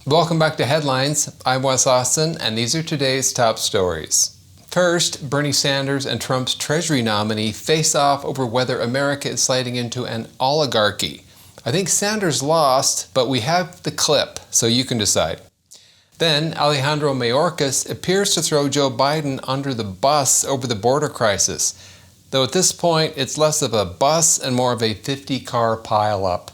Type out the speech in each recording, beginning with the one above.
Welcome back to Headlines. I'm Wes Austin, and these are today's top stories. First, Bernie Sanders and Trump's Treasury nominee face off over whether America is sliding into an oligarchy. I think Sanders lost, but we have the clip, so you can decide. Then, Alejandro Mayorkas appears to throw Joe Biden under the bus over the border crisis, though at this point it's less of a bus and more of a 50-car pileup.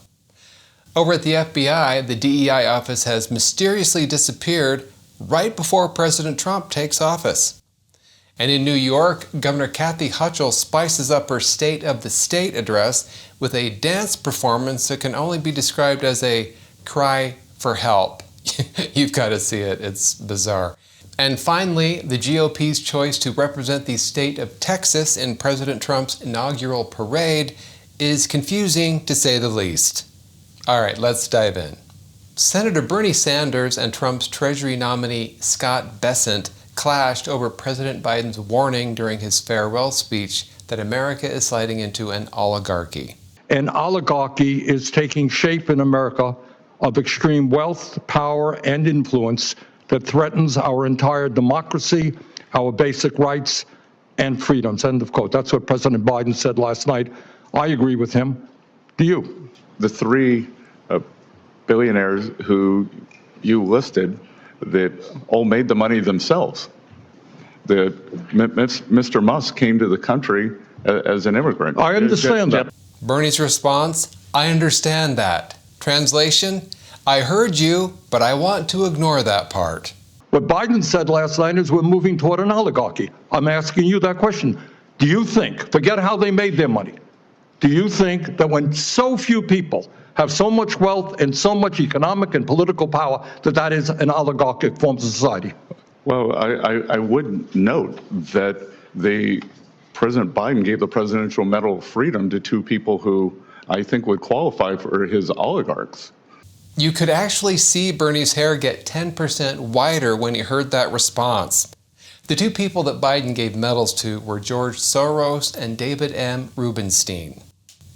Over at the FBI, the DEI office has mysteriously disappeared right before President Trump takes office. And in New York, Governor Kathy Hochul spices up her State of the State address with a dance performance that can only be described as a cry for help. You've got to see it. It's bizarre. And finally, the GOP's choice to represent the state of Texas in President Trump's inaugural parade is confusing, to say the least. All right, let's dive in. Senator Bernie Sanders and Trump's Treasury nominee Scott Bessent clashed over President Biden's warning during his farewell speech that America is sliding into an oligarchy. An oligarchy is taking shape in America of extreme wealth, power, and influence that threatens our entire democracy, our basic rights, and freedoms. End of quote. That's what President Biden said last night. I agree with him. Do you? The three billionaires who you listed that all made the money themselves. Mr. Musk came to the country as an immigrant. I understand that. Bernie's response, I understand that. Translation, I heard you, but I want to ignore that part. What Biden said last night is we're moving toward an oligarchy. I'm asking you that question. Do you think, forget how they made their money, do you think that when so few people have so much wealth and so much economic and political power that that is an oligarchic form of society? Well, I would note that President Biden gave the Presidential Medal of Freedom to two people who I think would qualify for his oligarchs. You could actually see Bernie's hair get 10% wider when he heard that response. The two people that Biden gave medals to were George Soros and David M. Rubenstein.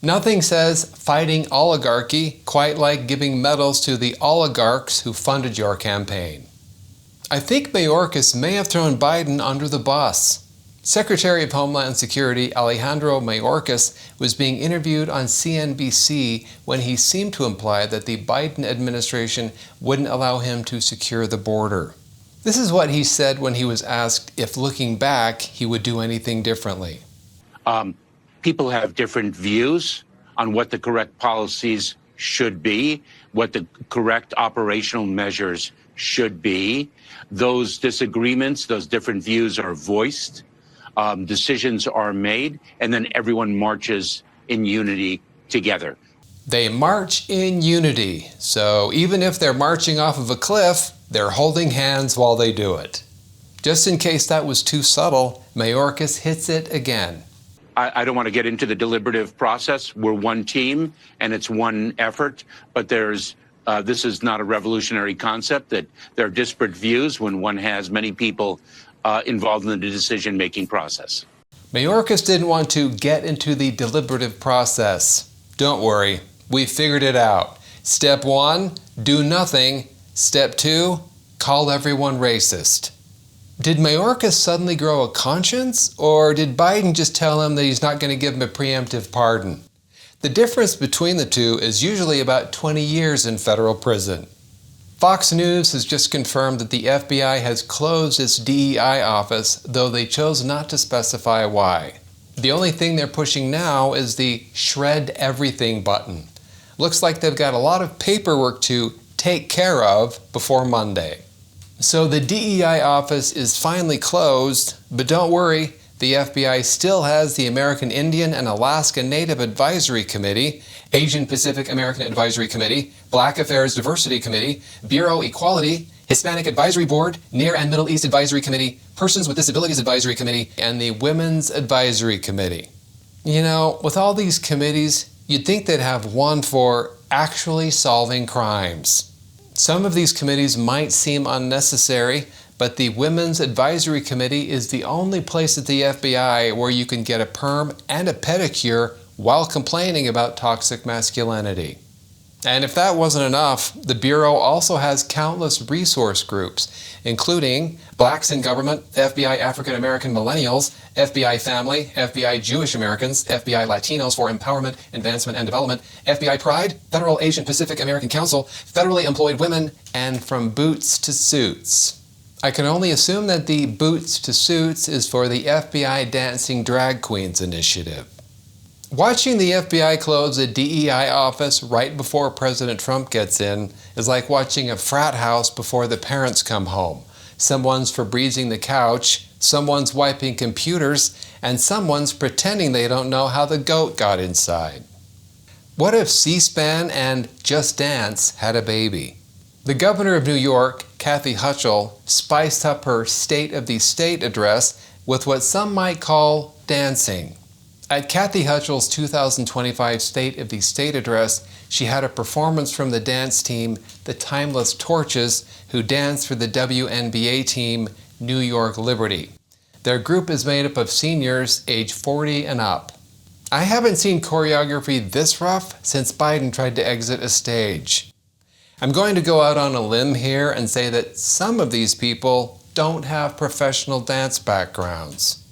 Nothing says fighting oligarchy quite like giving medals to the oligarchs who funded your campaign. I think Mayorkas may have thrown Biden under the bus. Secretary of Homeland Security Alejandro Mayorkas was being interviewed on CNBC when he seemed to imply that the Biden administration wouldn't allow him to secure the border. This is what he said when he was asked if, looking back, he would do anything differently. People have different views on what the correct policies should be, what the correct operational measures should be. Those disagreements, those different views are voiced, decisions are made, and then everyone marches in unity together. They march in unity, so even if they're marching off of a cliff, they're holding hands while they do it. Just in case that was too subtle, Mayorkas hits it again. I don't want to get into the deliberative process. We're one team and it's one effort, but this is not a revolutionary concept that there are disparate views when one has many people involved in the decision-making process. Mayorkas didn't want to get into the deliberative process. Don't worry, we figured it out. Step 1, do nothing. Step 2, call everyone racist. Did Mayorkas suddenly grow a conscience, or did Biden just tell him that he's not going to give him a preemptive pardon? The difference between the two is usually about 20 years in federal prison. Fox News has just confirmed that the FBI has closed its DEI office, though they chose not to specify why. The only thing they're pushing now is the shred everything button. Looks like they've got a lot of paperwork to take care of before Monday. So the DEI office is finally closed, but don't worry, the FBI still has the American Indian and Alaska Native Advisory Committee, Asian Pacific American Advisory Committee, Black Affairs Diversity Committee, Bureau Equality, Hispanic Advisory Board, Near and Middle East Advisory Committee, Persons with Disabilities Advisory Committee, and the Women's Advisory Committee. You know, with all these committees, you'd think they'd have one for actually solving crimes. Some of these committees might seem unnecessary, but the Women's Advisory Committee is the only place at the FBI where you can get a perm and a pedicure while complaining about toxic masculinity. And if that wasn't enough, the Bureau also has countless resource groups, including Blacks in Government, FBI African American Millennials, FBI Family, FBI Jewish Americans, FBI Latinos for Empowerment, Advancement, and Development, FBI Pride, Federal Asian Pacific American Council, Federally Employed Women, and From Boots to Suits. I can only assume that the Boots to Suits is for the FBI Dancing Drag Queens initiative. Watching the FBI close a DEI office right before President Trump gets in is like watching a frat house before the parents come home. Someone's Febrezing the couch, someone's wiping computers, and someone's pretending they don't know how the goat got inside. What if C-SPAN and Just Dance had a baby? The governor of New York, Kathy Hochul, spiced up her State of the State address with what some might call dancing. At Kathy Hochul's 2025 State of the State address, she had a performance from the dance team, the Timeless Torches, who danced for the WNBA team, New York Liberty. Their group is made up of seniors age 40 and up. I haven't seen choreography this rough since Biden tried to exit a stage. I'm going to go out on a limb here and say that some of these people don't have professional dance backgrounds.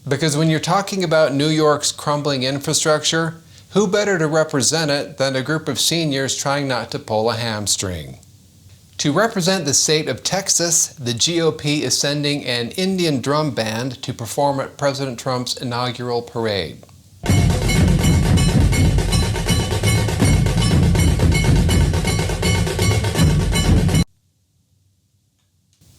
Because when you're talking about New York's crumbling infrastructure, who better to represent it than a group of seniors trying not to pull a hamstring? To represent the state of Texas, the GOP is sending an Indian drum band to perform at President Trump's inaugural parade.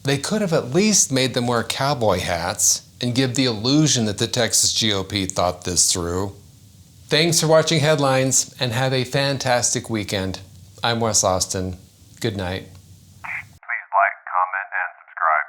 They could have at least made them wear cowboy hats and give the illusion that the Texas GOP thought this through. Thanks for watching Headlines and have a fantastic weekend. I'm Wes Austin. Good night. Please like, comment, and subscribe.